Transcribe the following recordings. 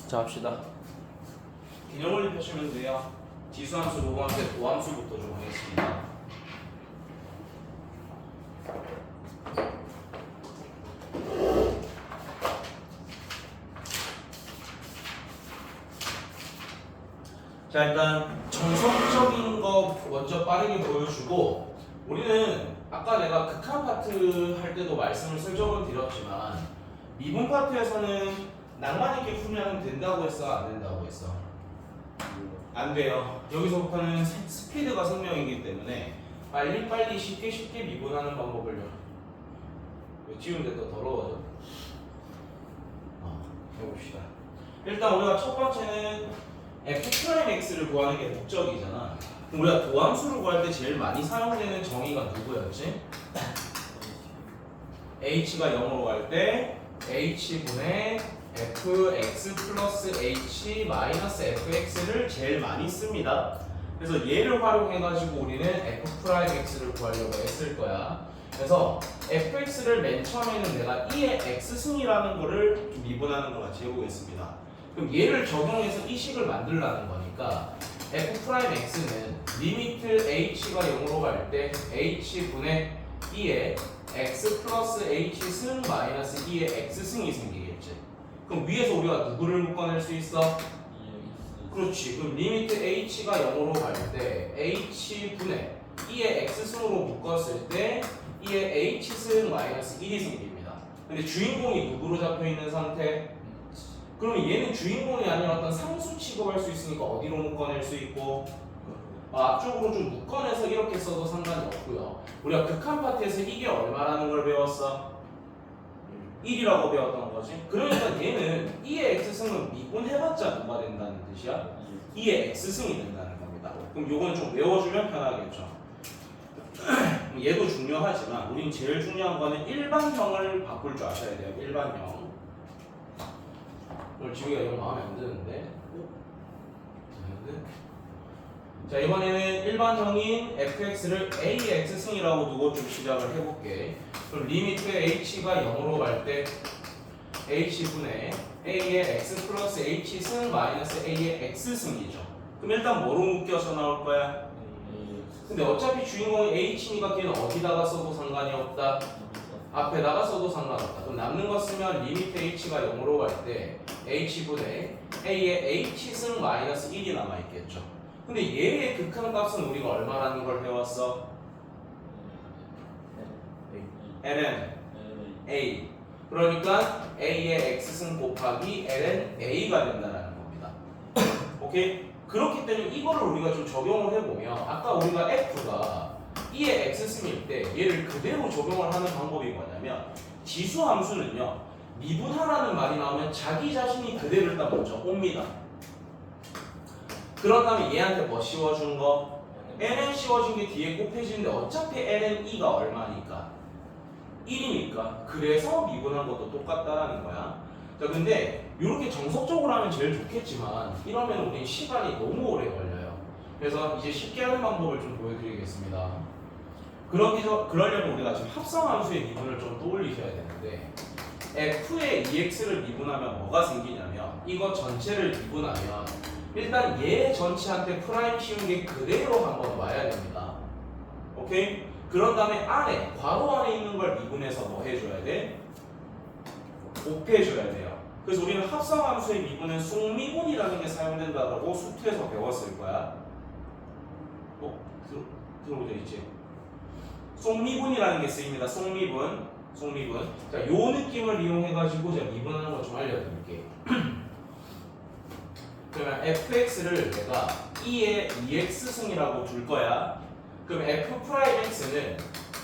자, 합시다. 기념원리 펴시면 돼요. 지수함수, 로그함수, 도함수부터 좀 하겠습니다. 자, 일단 정석적인 거 먼저 빠르게 보여주고, 우리는 아까 내가 극한 파트 할 때도 말씀을 슬쩍은 드렸지만 미분 파트에서는 낭만 있게 풀면 된다고 했어, 안 된다고 했어? 안 돼요. 여기서부터는 스피드가 생명이기 때문에 빨리빨리 쉽게 미분하는 방법을 지우는데 또 더러워져. 해봅시다. 일단 우리가 첫 번째는 f'x를 구하는 게 목적이잖아. 그럼 우리가 도함수를 구할 때 제일 많이 사용되는 정의가 누구였지? h가 0으로 갈 때 h분의 fx 플러스 h 마이너스 fx를 제일 많이 씁니다. 그래서 얘를 활용해가지고 우리는 f'x를 구하려고 했을 거야. 그래서 fx를 맨 처음에는 내가 2의 x승이라는 거를 미분하는 거 같이 해보겠습니다. 그럼 얘를 적용해서 이 식을 만들라는 거니까 f'x는 리미트 h가 0으로 갈 때 h분의 2의 x 플러스 h승 마이너스 2의 x승이 생기겠지. 그럼 위에서 우리가 누구를 묶어낼 수 있어? 그렇지. 그럼 리미트 h가 0으로 갈 때 h분의 2의 x승으로 묶었을 때 2의 h승 마이너스 1이 생깁니다. 근데 주인공이 누구로 잡혀있는 상태? 그러면 얘는 주인공이 아니라 어떤 상수 취급할 수 있으니까 어디로 묶어낼 수 있고, 앞쪽으로 좀 묶어내서 이렇게 써도 상관이 없고요. 우리가 극한 파트에서 이게 얼마라는 걸 배웠어? 1이라고 배웠던 거지. 그러니까 얘는 2의 x승은 미분해봤자 누가 된다는 뜻이야? 2의 x승이 된다는 겁니다. 그럼 요건 좀 외워주면 편하겠죠. 얘도 중요하지만 우린 제일 중요한 거는 일반형을 바꿀 줄 아셔야 돼요. 일반형. 오늘 지우기가 이거 마음에 안 드는데. 자, 이번에는 일반형인 fx를 ax승이라고 두고 좀 시작을 해볼게. 그럼 리미트 h가 0으로 갈 때 h분의 a의 x 플러스 h승 마이너스 a의 x승이죠. 그럼 일단 뭐로 묶여서 나올 거야? 근데 어차피 주인공이 h니까 걔는 어디다가 써도 상관이 없다. 앞에다가 써도 상관없다. 그럼 남는 거 쓰면 리미트 h가 0으로 갈 때 h분의 a의 h승 마이너스 1이 남아있겠죠. 근데 얘의 극한값은 우리가 얼마라는 걸 배웠어? ln a. 그러니까 a의 x승 곱하기 ln a가 된다는 겁니다. 오케이? 그렇기 때문에 이거를 우리가 좀 적용을 해보면 아까 우리가 f가 2의 x승일 때 얘를 그대로 적용을 하는 방법이 뭐냐면 지수함수는요 미분하라는 말이 나오면 자기 자신이 그대로 일단 먼저 옵니다. 그런 다음에 얘한테 뭐 씌워준 거? ln 씌워준 게 뒤에 곱해지는데 어차피 ln 2가 얼마니까? 1이니까 그래서 미분한 것도 똑같다라는 거야. 자, 근데 이렇게 정석적으로 하면 제일 좋겠지만 이러면 우리 시간이 너무 오래 걸려요. 그래서 이제 쉽게 하는 방법을 좀 보여드리겠습니다. 그러려면 우리가 지금 합성함수의 미분을 좀 떠올리셔야 되는데 f의 2x를 미분하면 뭐가 생기냐면 이거 전체를 미분하면 일단 얘 전체한테 프라임 씌운 게 그대로 한번 와야 됩니다. 오케이? 그런 다음에 안에 괄호 안에 있는 걸 미분해서 뭐 해줘야 돼? 곱해줘야 돼요. 그래서 우리는 합성함수의 미분은 속미분이라는 게 사용된다고 수트에서 배웠을 거야. 들어보자 있지? 속미분이라는 게 쓰입니다. 속미분. 자, 요 느낌을 이용해가지고 제가 미분하는 거 좀 알려드릴게요. 그러면 fx를 내가 2의 2x승이라고 둘 거야. 그럼 f'x는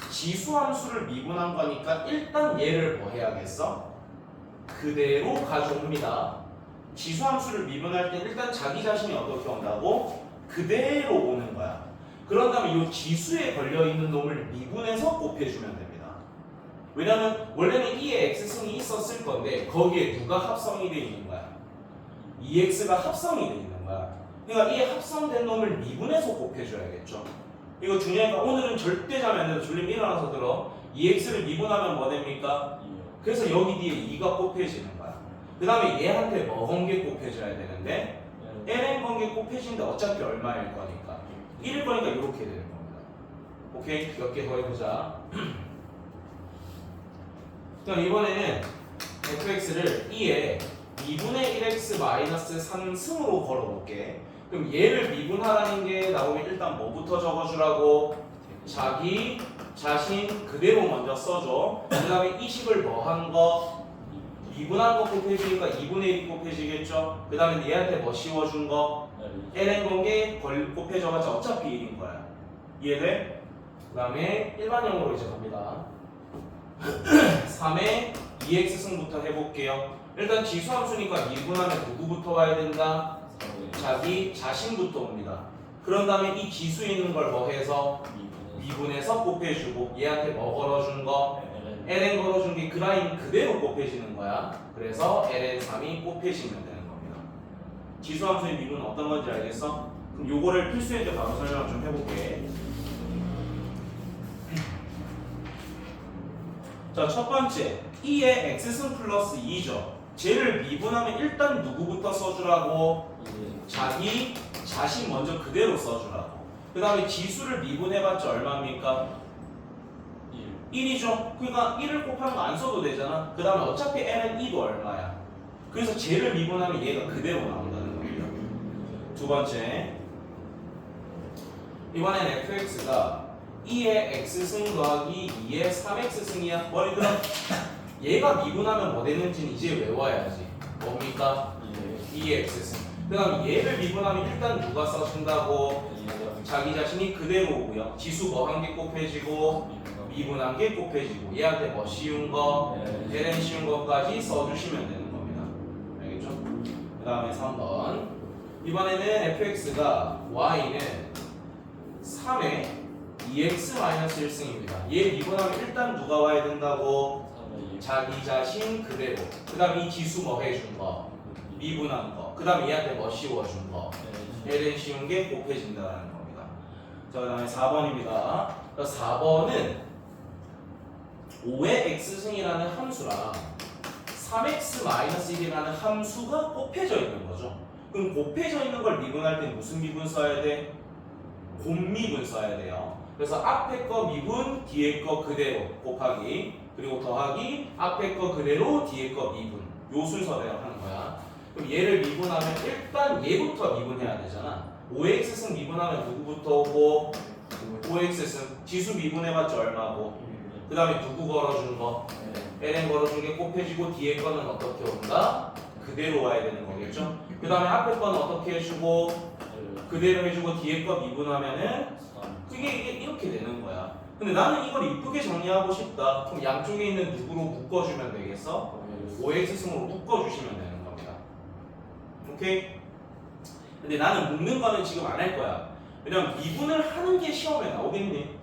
지수함수를 미분한 거니까 일단 얘를 뭐 해야겠어? 그대로 가져옵니다. 지수함수를 미분할 때 일단 자기 자신이 어떻게 온다고? 그대로 오는 거야. 그런 다음에 이 지수에 걸려있는 놈을 미분해서 곱해주면 됩니다. 왜냐면 원래는 2의 x승이 있었을 건데 거기에 누가 합성이 돼 있는 거야? 2x가 합성이 돼 있는 거야. 그러니까 이 합성된 놈을 미분해서 곱해줘야겠죠. 이거 중요하니까 오늘은 절대 자면 안 돼도 졸리면 일어나서 들어. 2x를 미분하면 뭐 됩니까? 그래서 여기 뒤에 2가 곱해지는 거야. 그 다음에 얘한테 뭐 관계 곱해줘야 되는데 ln 관계 곱해진데 어차피 얼마일 거니까 1일 거니까 이렇게 되는 겁니다. 오케이? 몇 개 더 해보자. 그럼 이번에는 fx를 2에 2분의 1x 마이너스 3승으로 걸어볼게. 그럼 얘를 미분하라는 게 나오면 일단 뭐부터 적어주라고? 자기 자신 그대로 먼저 써줘. 그 다음에 이 식을 뭐 한 거? 미분한 거 곱해지니까 2분의 1이 곱해지겠죠? 그 다음에 얘한테 뭐 씌워준 거? ln 관계 곱해져가지고 어차피 1인 거야. 이해돼? 그 다음에 일반형으로 이제 갑니다. 3의 2x승부터 해볼게요. 일단 지수함수니까 미분하면 누구부터 와야 된다? 자기 자신부터 옵니다. 그런 다음에 이 지수 있는 걸 뭐 해서? 미분해서 곱해주고 얘한테 뭐 걸어준 거? ln 걸어준 게 그 라인 그대로 곱해지는 거야. 그래서 ln3이 곱해지면 되는 겁니다. 지수함수의 미분은 어떤 건지 알겠어? 그럼 요거를 필수일 때 바로 설명 좀 해볼게. 자, 첫 번째 2의 x승 플러스 2죠. 쟤를 미분하면 일단 누구부터 써주라고? 자기 자신 먼저 그대로 써주라고. 그 다음에 지수를 미분해봤자 얼마입니까? 1이죠. 그러니까 1을 곱하는 거 안 써도 되잖아. 그 다음에 어차피 n은 2도 얼마야? 그래서 쟤를 미분하면 얘가 그대로 나온다는 겁니다. 두 번째 이번엔 fx가 2의 x승 더하기 2의 3x승이야. 머리 들어. 얘가 미분하면 뭐 되는지는 이제 외워야지. 뭡니까? 2의 x승. 그 다음 얘를 미분하면 일단 누가 써준다고? 자기 자신이 그대로 오고요. 지수 뭐 한 개 곱해지고 미분한 게 곱해지고 얘한테 뭐 쉬운 거, ln 쉬운 것까지 써주시면 되는 겁니다. 알겠죠? 그 다음에 3번 이번에는 fx가 y는 3의 2x-1승입니다. 얘 미분하면 일단 누가 와야 된다고? 자기 자신 그대로. 그 다음에 이 지수 뭐 해준 거? 미분한 거. 그 다음에 얘한테 뭐 씌워준 거? ln 씌운 게 곱해진다는 겁니다. 자, 그 다음에 4번입니다. 4번은 5의 x승이라는 함수랑 3x-1이라는 함수가 곱해져 있는 거죠. 그럼 곱해져 있는 걸 미분할 때 무슨 미분 써야 돼? 곱미분 써야 돼요. 그래서 앞에 거 미분, 뒤에 거 그대로 곱하기, 그리고 더하기, 앞에 거 그대로, 뒤에 거 미분. 요 순서대로 하는 거야. 그럼 얘를 미분하면 일단 얘부터 미분해야 되잖아. 5x승 미분하면 누구부터 오고? 5x승. 지수 미분해봤자 얼마고? 그 다음에 누구 걸어준 거? ln 걸어준 게 곱해지고 뒤에 거는 어떻게 온다? 그대로 와야 되는 거겠죠? 그 다음에 앞에 거는 어떻게 해주고? 그대로 해주고 뒤에 거 미분하면은 이게 이렇게 되는 거야. 근데 나는 이걸 이쁘게 정리하고 싶다. 그럼 양쪽에 있는 누구로 묶어주면 되겠어? 5x승으로 묶어주시면 되는 겁니다. 오케이? 근데 나는 묶는 거는 지금 안 할 거야. 왜냐면 미분을 하는 게 시험에 나오겠니?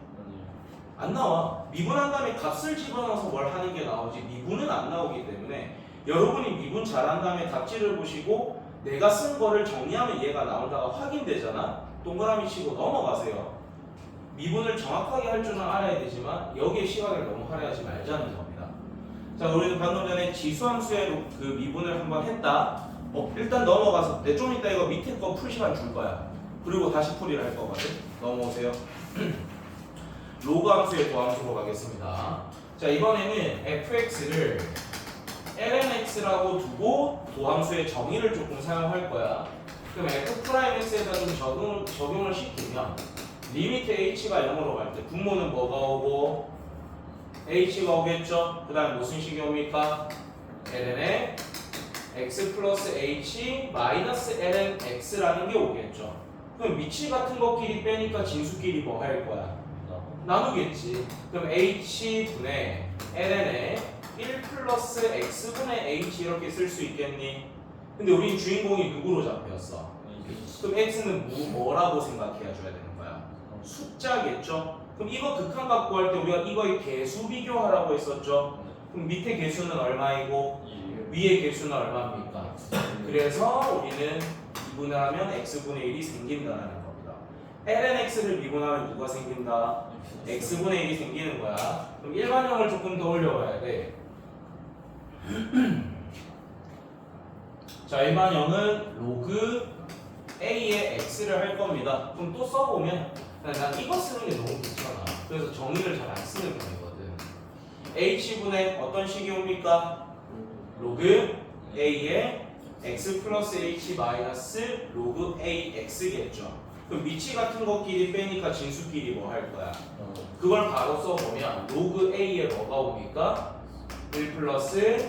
안 나와. 미분한 다음에 값을 집어넣어서 뭘 하는 게 나오지 미분은 안 나오기 때문에 여러분이 미분 잘한 다음에 답지를 보시고 내가 쓴 거를 정리하면 얘가 나온다가 확인되잖아. 동그라미 치고 넘어가세요. 미분을 정확하게 할 줄은 알아야 되지만 여기에 시간을 너무 할애하지 말자는 겁니다. 자, 우리는 방금 전에 지수함수의 그 미분을 한번 했다. 일단 넘어가서 내 좀 이따 이거 밑에 거 풀 시간 줄 거야. 그리고 다시 풀이를 할 거거든. 넘어오세요. 로그 함수의 도함수로 가겠습니다. 자, 이번에는 fx를 lnx라고 두고 도함수의 정의를 조금 사용할 거야. 그럼 f'x에다 좀 적용을 시키면 리미트 h가 0으로 갈 때 분모는 뭐가 오고? h가 오겠죠? 그 다음에 무슨 식이 옵니까? ln에 x 플러스 h 마이너스 ln x라는 게 오겠죠. 그럼 위치 같은 것끼리 빼니까 진수끼리 뭐 할 거야? 나누겠지. 그럼 h분의 ln에 1 플러스 x분의 h 이렇게 쓸 수 있겠니? 근데 우리 주인공이 누구로 잡혔어? 그럼 x는 뭐라고 생각해야 줘야 되는 거야? 숫자겠죠? 그럼 이거 극한 구할 때 우리가 이거의 개수 비교하라고 했었죠? 그럼 밑에 개수는 얼마이고 위에 개수는 얼마입니까? 그래서 우리는 미분을 하면 x분의 1이 생긴다는 겁니다. lnx를 미분하면 누가 생긴다? x분의 1이 생기는 거야. 그럼 일반형을 조금 더 올려봐야 돼. 자, 일반형은 로그 A의 X를 할 겁니다. 그럼 또 써보면 난 이거 쓰는 게 너무 귀찮아. 그래서 정의를 잘 안 쓰는 편이거든. H분의 어떤 식이 옵니까? 로그 A의 X 플러스 H 마이너스 로그 AX겠죠. 그럼 위치 같은 것끼리 빼니까 진수끼리 뭐 할 거야? 그걸 바로 써보면 로그 A에 뭐가 옵니까? 1 플러스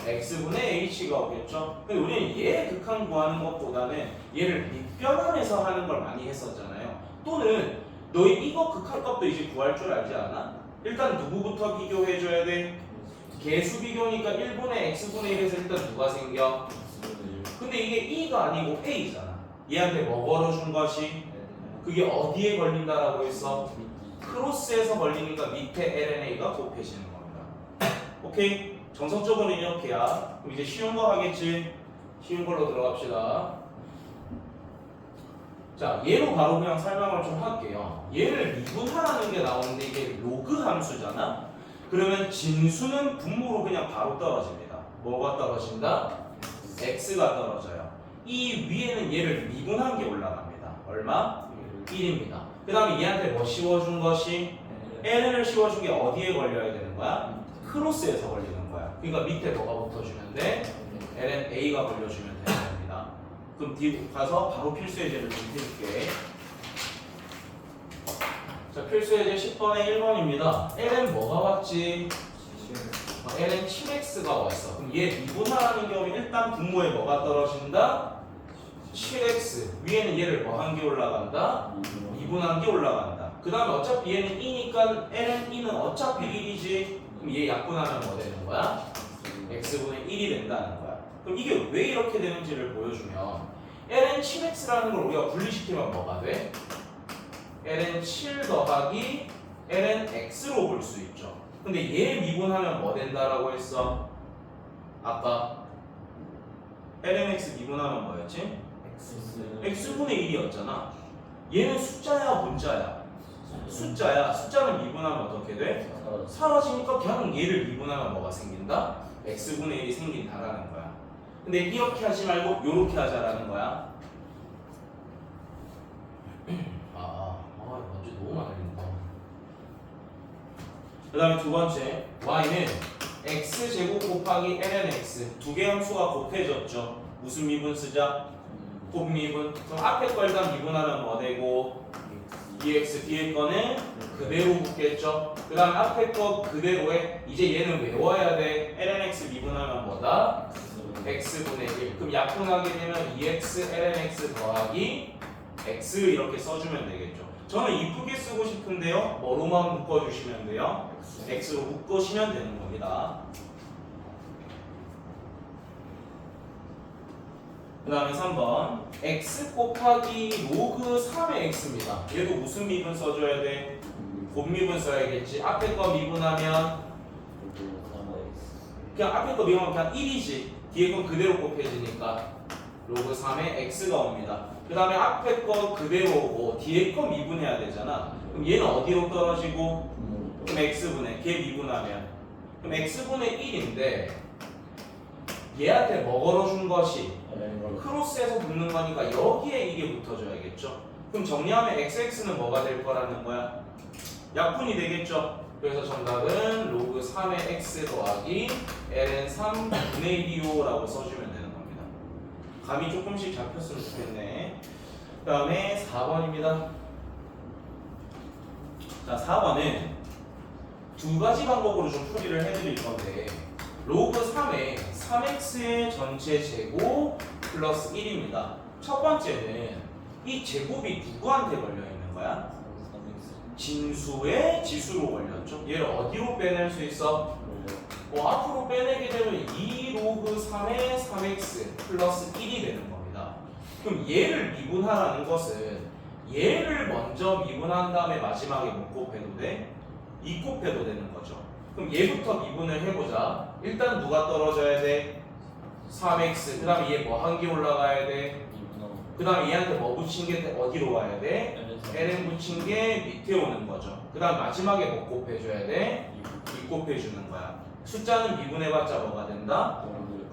X분의 H가 오겠죠. 근데 우리는 얘 극한 구하는 것보다는 얘를 밑변환해서 하는 걸 많이 했었잖아요. 또는 너희 이거 극한값도 이제 구할 줄 알지 않아? 일단 누구부터 비교해줘야 돼? 개수 비교니까 1분의 X분의 1에서 일단 누가 생겨? 근데 이게 2가 아니고 A잖아. 얘한테 뭐 걸어준 것이? 그게 어디에 걸린다라고 했어? 크로스에서 걸리니까 밑에 LNA가 곱해지는 겁니다. 오케이? 정석적으로는 이렇게야. 그럼 이제 쉬운 거 하겠지? 쉬운 걸로 들어갑시다. 자, 얘로 바로 그냥 설명을 좀 할게요. 얘를 미분하라는 게 나오는데 이게 로그 함수잖아? 그러면 진수는 분모로 그냥 바로 떨어집니다. 뭐가 떨어진다? X가 떨어져요. 이 위에는 얘를 미분한 게 올라갑니다. 얼마? 1입니다. 그 다음에 얘한테 뭐 씌워준 것이? LN을 씌워준 게 어디에 걸려야 되는 거야? 크로스에서 걸리는 거야. 그러니까 밑에 뭐가 붙어주면 돼? LNA가 걸려주면 되는 겁니다. 그럼 뒤 가서 바로 필수예제를 좀 해줄게. 자, 필수예제 10번에 1번입니다. LN 뭐가 왔지? LN 7X가 왔어. 그럼 얘 미분하라는 경우에 일단 분모에 뭐가 떨어진다? 7X. 위에는 얘를 뭐 한 개 올라간다? 미분한 게 올라간다. 그 다음에 어차피 얘는 2니까 LN 2는 어차피 1이지. 그럼 얘 약분하면 뭐 되는 거야? X분의 1이 된다는 거야. 그럼 이게 왜 이렇게 되는지를 보여주면 LN 7X라는 걸 우리가 분리시키면 뭐가 돼? LN 7 더하기 LN X로 볼 수 있죠. 근데 얘 미분하면 뭐 된다라고 했어? 아까 LNX 미분하면 뭐였지? X분의 1이었잖아. 얘는 숫자야 문자야? 숫자야. 숫자는 미분하면 어떻게 돼? 사라지니까 그냥 얘를 미분하면 뭐가 생긴다? X분의 1이 생긴다라는 거야. 근데 이렇게 하지 말고 이렇게 하자라는 거야. 먼저 너무 많이 읽는다. 그 다음에 두 번째 y는 x제곱 곱하기 lnx 두 개 함수가 곱해졌죠. 무슨 미분 쓰자? 곱미분. 그럼 앞에 걸 다 미분하면 뭐 되고? dx 뒤에 거는 그대로 붙겠죠. 그 다음에 앞에 거 그대로에 이제 얘는 외워야 돼. lnx 미분하면 뭐다? x분의 1. 그럼 약분하게 되면 2x lnx 더하기 x 이렇게 써주면 되겠죠. 저는 이쁘게 쓰고 싶은데요. 뭐로만 묶어주시면 돼요? x로 묶으시면 되는 겁니다. 그 다음에 3번 x 곱하기 로그 3의 x입니다. 얘도 무슨 미분 써줘야 돼? 곱미분 써야겠지. 앞에 거 미분하면 그냥 앞에 거 미분하면 그냥 1이지. 뒤에 건 그대로 곱해지니까 로그 3의 x가 옵니다. 그 다음에 앞에 거 그대로 오고 뒤에 거 미분해야 되잖아. 그럼 얘는 어디로 떨어지고? 그럼 x분의 걔 미분하면 그럼 x분의 1인데 얘한테 뭐 걸어준 것이? 크로스에서 붙는 거니까 여기에 이게 붙어줘야겠죠. 그럼 정리하면 xx는 뭐가 될 거라는 거야? 약분이 되겠죠. 그래서 정답은 로그 3의 x 더하기 ln 3분의 1이요라고 써주면 되는 겁니다. 감이 조금씩 잡혔으면 좋겠네. 그 다음에 4번입니다. 자, 4번은 두 가지 방법으로 좀 풀이를 해드릴 건데 로그 3의 3x의 전체 제곱 플러스 1입니다. 첫 번째는 이 제곱이 누구한테 걸려 있는 거야? 진수의 지수로 걸렸죠. 얘를 어디로 빼낼 수 있어? 앞으로 빼내게 되면 2 로그 3의 3x 플러스 1이 되는 겁니다. 그럼 얘를 미분하라는 것은 얘를 먼저 미분한 다음에 마지막에 못 곱해도 돼? 2 곱해도 되는 거죠. 그럼 얘부터 미분을 해보자. 일단 누가 떨어져야 돼? 3x. 그 다음에 얘 뭐 한 개 올라가야 돼? 그 다음에 얘한테 뭐 붙인 게 어디로 와야 돼? ln 붙인 게 밑에 오는 거죠. 그 다음 마지막에 뭐 곱해줘야 돼? 2 곱해주는 거야. 숫자는 미분해봤자 뭐가 된다?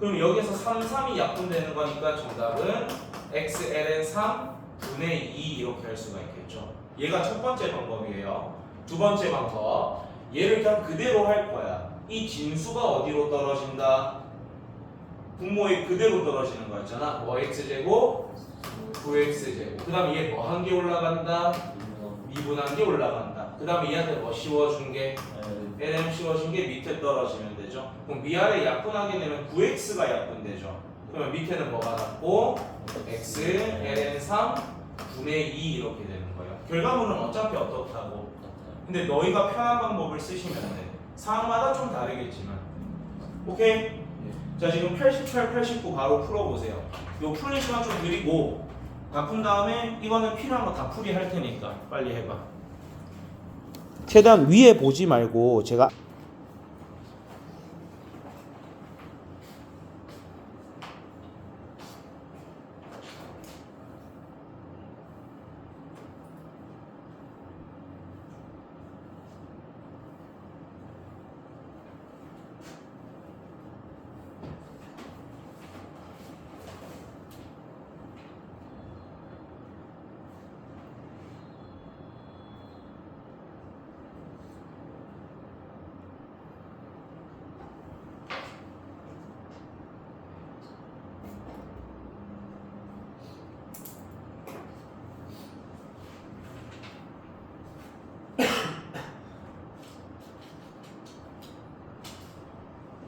그럼 여기서 3, 3이 약분되는 거니까 정답은 xln 3 분의 2 이렇게 할 수가 있겠죠. 얘가 첫 번째 방법이에요. 두 번째 방법, 얘를 그냥 그대로 할 거야. 이 진수가 어디로 떨어진다? 분모에 그대로 떨어지는 거였잖아. 뭐 x제곱 9x제곱. 그 다음에 얘 뭐 한 개 올라간다? 미분한 게 올라간다. 그 다음에 얘한테 뭐 씌워준 게? ln 씌워준 게 밑에 떨어지면 되죠. 그럼 위아래 약분하게 되면 9x가 약분되죠. 그러면 밑에는 뭐가 남고? x ln 3 분의 2 이렇게 되는 거예요. 결과물은 어차피 어떻다고? 근데 너희가 편한 방법을 쓰시면 돼. 상황마다 좀 다르겠지만. 오케이? 자, 지금 88, 89 바로 풀어보세요. 요 풀린 시간 좀 드리고 다 푼 다음에 이거는 필요한 거 다 풀이할 테니까 빨리 해봐. 최대한 위에 보지 말고 제가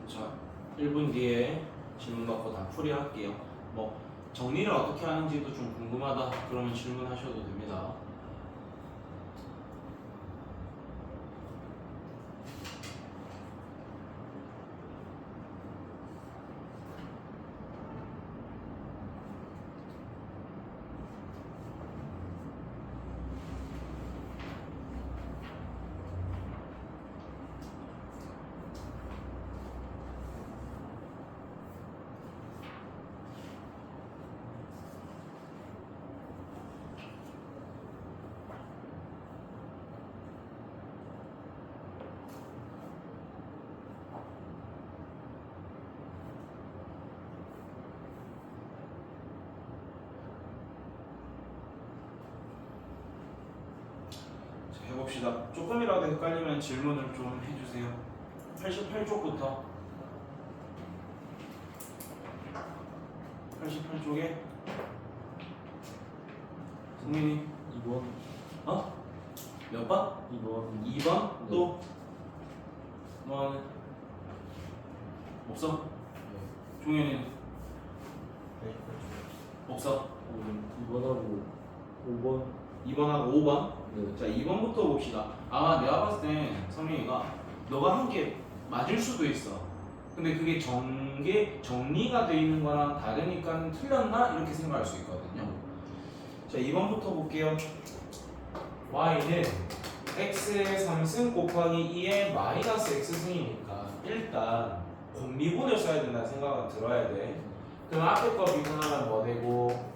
자, 1분 뒤에 질문 받고 다 풀이할게요. 뭐 정리를 어떻게 하는지도 좀 궁금하다 그러면 질문하셔도 됩니다. 해봅시다. 조금이라도 헷갈리면 질문을 좀 해주세요. 88쪽부터 88쪽에 성민이 2번. 어? 몇 번? 2번. 2번? 또? 너는? 없어? 종현이는? 없어? 2번하고 5번. 2번하고 5번? 네. 자, 2번부터 봅시다. 아마 내가 봤을 땐 성민이가 너가 한 게 맞을 수도 있어. 근데 그게 정리가 돼 있는 거랑 다르니까 틀렸나? 이렇게 생각할 수 있거든요. 자, 2번부터 볼게요. y는 x의 3승 곱하기 2의 마이너스 x승이니까 일단 곱미분을 써야 된다는 생각은 들어야 돼. 그럼 앞에 거 미분하면 뭐 되고?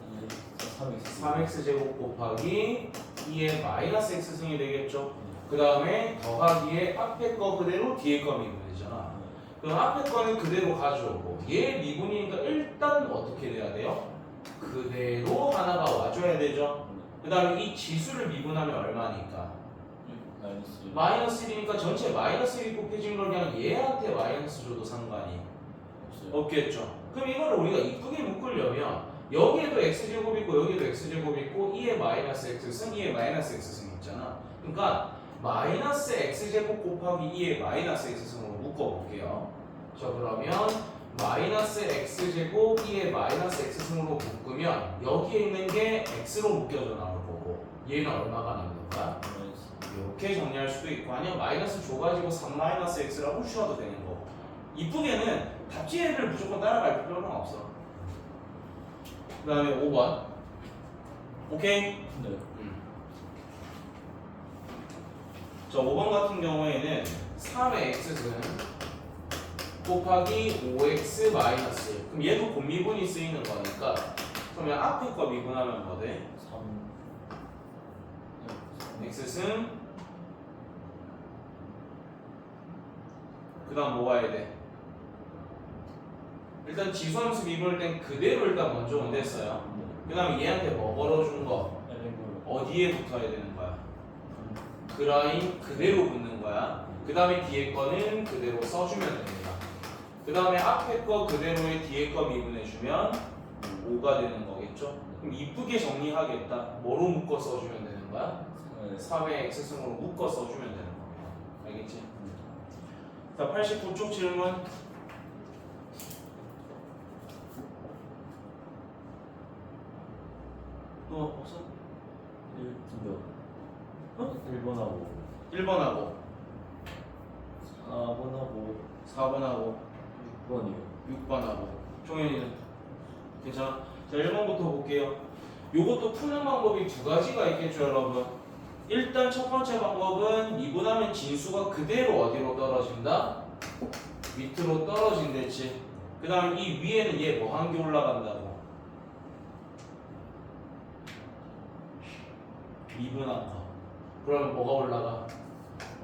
3x제곱 곱하기 2의 마이너스 x승이 되겠죠. 그 다음에 더하기에 앞에 거 그대로 뒤에 거 미분이잖아. 그럼 앞에 거는 그대로 가져오고 얘 미분이니까 일단 어떻게 돼야 돼요? 그대로 하나가 와줘야 되죠. 그 다음에 이 지수를 미분하면 얼마니까? 마이너스 1이니까 전체 마이너스 1이 곱해진 걸 그냥 얘한테 마이너스 줘도 상관이 없겠죠. 그럼 이거를 우리가 이쁘게 묶으려면 여기에도 x제곱 있고 여기에도 x제곱 있고 2의 마이너스 x승 2의 마이너스 x승 있잖아. 그러니까 마이너스 x제곱 곱하기 2의 마이너스 x승으로 묶어볼게요. 자, 그러면 마이너스 x제곱 2의 마이너스 x승으로 묶으면 여기에 있는 게 x로 묶여져 나올 거고 얘는 얼마가 남는가? 이렇게 정리할 수도 있고 아니면 마이너스 줘가지고 3 마이너스 x라고 쉬어도 되는 거. 이쁘게는 답지를 무조건 따라갈 필요는 없어. 그 다음에 5번. 오케이? 네. 자, 5번 같은 경우에는 3의 x승 곱하기 5x 마이너스. 그럼 얘도 곱미분이 쓰이는 거니까 그러면 앞에 거 미분하면 뭐 돼? 3. x승 그 다음 뭐 와야 돼? 일단 지수함수 미분할 땐 그대로 일단 먼저 온댔어요. 그 다음에 얘한테 뭐 걸어준 거 어디에 붙어야 되는 거야? 그 라인 그대로 붙는 거야. 그 다음에 뒤에 거는 그대로 써주면 됩니다. 그 다음에 앞에 거 그대로에 뒤에 거 미분해주면 5가 되는 거겠죠? 그럼 이쁘게 정리하겠다. 뭐로 묶어 써주면 되는 거야? 3의 x승으로 묶어 써주면 되는 겁니다. 알겠지? 자, 89쪽 질문. 또 없어? 1번하고 1번하고 4번하고 4번하고 6번이요. 6번하고 종현이는 괜찮아? 자, 1번부터 볼게요. 요것도 푸는 방법이 두 가지가 있겠죠, 여러분. 일단 첫 번째 방법은 미분하면 진수가 그대로 어디로 떨어진다? 밑으로 떨어진댔지. 그 다음에 이 위에는 얘 뭐 한 개 올라간다고? 미분한 거. 그러면 뭐가 올라가?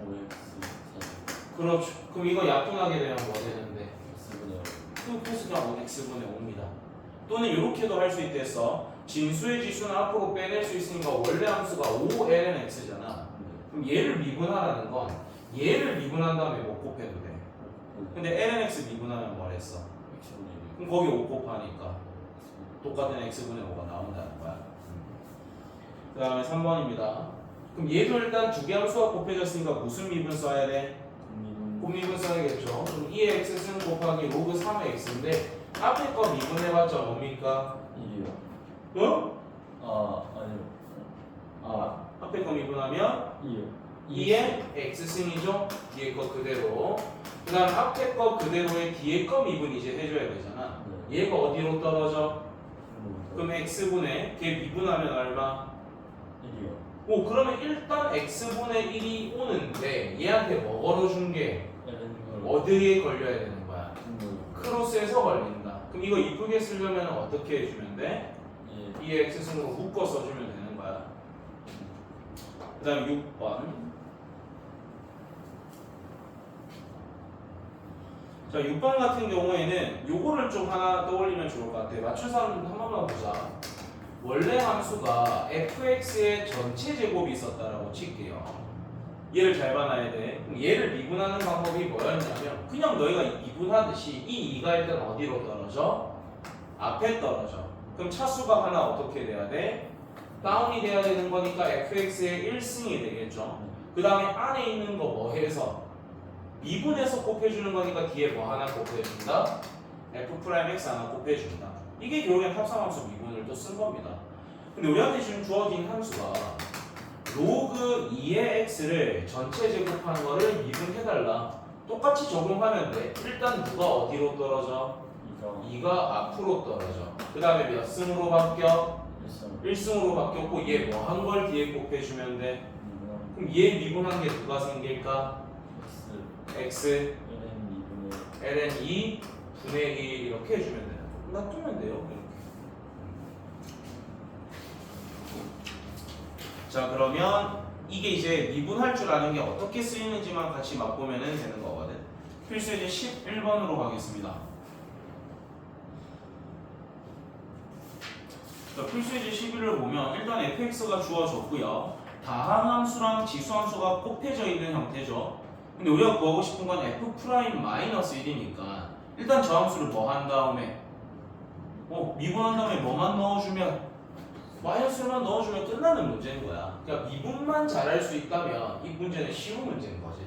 5x 그렇죠. 그럼 이거 약분하게 되면 뭐 되는데? 4x분의 그래서 그냥 x분의 5입니다. 또는 이렇게도 할 수 있댔어. 진수의 지수는 앞으로 빼낼 수 있으니까 원래 함수가 5lnx잖아. 그럼 얘를 미분하라는 건 얘를 미분한 다음에 못 곱해도 돼. 근데 lnx 미분하면 뭘 했어? 그럼 거기 5 곱하니까 똑같은 x분의 5가 나온다는 거야. 그 다음에 3번입니다. 그럼 얘도 일단 두 개 함수가 곱해졌으니까 무슨 미분 써야 돼? 곱미분 써야겠죠. 그럼 2의 x승 곱하기 로그 3의 x인데 앞에 거 미분해봤자 뭡니까? 1이요. 어? 아니요. 앞에 거 미분하면 2요. 2의 x승이죠. 뒤에 거 그대로. 그 다음 앞에 거 그대로에 뒤에 거 미분 이제 해줘야 되잖아. 얘가 어디로 떨어져? 그럼 x분의 걔 미분하면 얼마? 1이요. 오, 그러면 일단 x분의 1이 오는데 얘한테 뭐 걸어준 게 어디에 걸려야 되는 거야? 크로스에서 걸린다. 그럼 이거 이쁘게 쓰려면 어떻게 해주면 돼? 예. 2의 x승으로 묶어 써주면 되는 거야. 그 다음 6번. 자, 6번 같은 경우에는 요거를 좀 하나 떠올리면 좋을 것 같아. 맞춰서 한 번만 보자. 원래 함수가 fx의 전체 제곱이 있었다라고 칠게요. 얘를 잘 봐놔야 돼. 그럼 얘를 미분하는 방법이 뭐였냐면 그냥 너희가 미분하듯이 이 2가 일단 어디로 떨어져? 앞에 떨어져. 그럼 차수가 하나 어떻게 돼야 돼? 다운이 돼야 되는 거니까 fx의 1승이 되겠죠. 그 다음에 안에 있는 거 뭐 해서? 미분해서 곱해주는 거니까 뒤에 뭐 하나 곱해준다? f'x 하나 곱해준다. 이게 결국엔 합성함수 미분을 또 쓴 겁니다. 근데 우리한테 지금 주어진 함수가 로그 2의 x를 전체 제곱한 거를 미분해달라. 똑같이 적용하면 돼. 일단 누가 어디로 떨어져? 2가 앞으로 떨어져. 그 다음에 몇 승으로 바뀌어? 1승으로 바뀌었고 얘 뭐 한 걸 뒤에 곱해주면 돼. 그럼 얘 미분한 게 누가 생길까? x ln 2 분의 1 이렇게 해주면 돼요. 놔두면 돼요. 이렇게. 자, 그러면 이게 이제 미분할 줄 아는 게 어떻게 쓰이는지만 같이 맛보면 되는 거거든. 필수예제 11번으로 가겠습니다. 자, 필수예제 11을 보면 일단 fx가 주어졌고요. 다항함수랑 지수함수가 곱해져 있는 형태죠. 근데 우리가 구하고 싶은 건 f'-1이니까 일단 저 함수를 뭐 한 다음에 미분한 다음에 뭐만 넣어주면 마이너스만 넣어주면 끝나는 문제인 거야. 그러니까 미분만 잘할 수 있다면 이 문제는 쉬운 문제인 거지.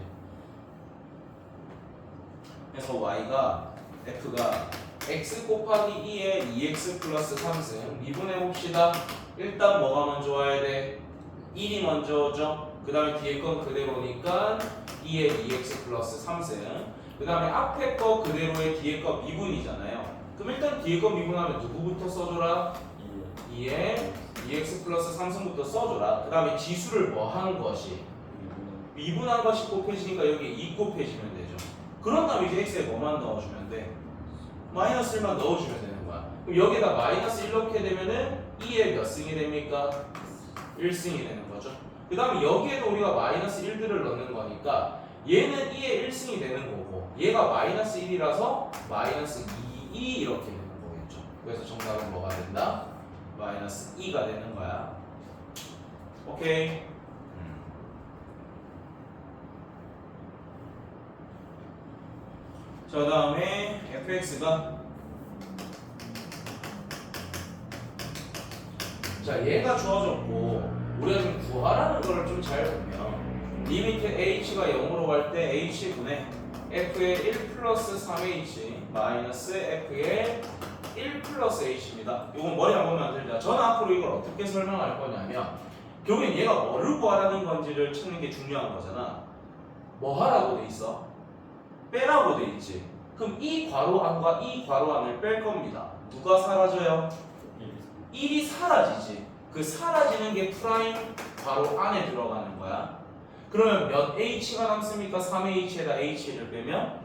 그래서 f가 x 곱하기 2에 2x 플러스 3승 미분해 봅시다. 일단 뭐가 먼저 와야 돼? 1이 먼저 오죠. 그 다음에 뒤에 건 그대로니까 2에 2x 플러스 3승. 그 다음에 앞에 거 그대로에 뒤에 거 미분이잖아요. 그럼 일단 뒤에 거 미분하면 누구부터 써줘라? 2에 2x 플러스 3승부터 써줘라. 그 다음에 지수를 뭐 한 것이? 미분한 것이 곱해지니까 여기 2 곱해지면 되죠. 그런 다음에 이제 x에 뭐만 넣어주면 돼? 마이너스 1만 넣어주면 되는 거야. 그럼 여기다 마이너스 1 넣게 되면은 2에 몇 승이 됩니까? 1승이 되는 거죠. 그 다음에 여기에도 우리가 마이너스 1들을 넣는 거니까 얘는 2에 1승이 되는 거고 얘가 마이너스 1이라서 마이너스 2 이렇게 되는 거겠죠. 그래서 정답은 뭐가 된다? 마이너스 2가 되는 거야. 오케이. 자, 다음에 fx가 자, 얘가 주어졌고 우리가 좀 구하라는 걸 좀 잘 보면 리미트 h가 0으로 갈 때 h분의 f의 1 플러스 3h 마이너스 f의 1 플러스 h입니다. 이건 머리 안 보면 안 됩니다. 저는 앞으로 이걸 어떻게 설명할 거냐면 결국엔 얘가 뭐를 구하라는 건지를 찾는 게 중요한 거잖아. 뭐 하라고 돼 있어? 빼라고 돼 있지. 그럼 이 괄호 안과 이 괄호 안을 뺄 겁니다. 누가 사라져요? 1이 사라지지. 그 사라지는 게 프라임 괄호 안에 들어가는 거야. 그러면 몇 h가 남습니까? 3h에다 h를 빼면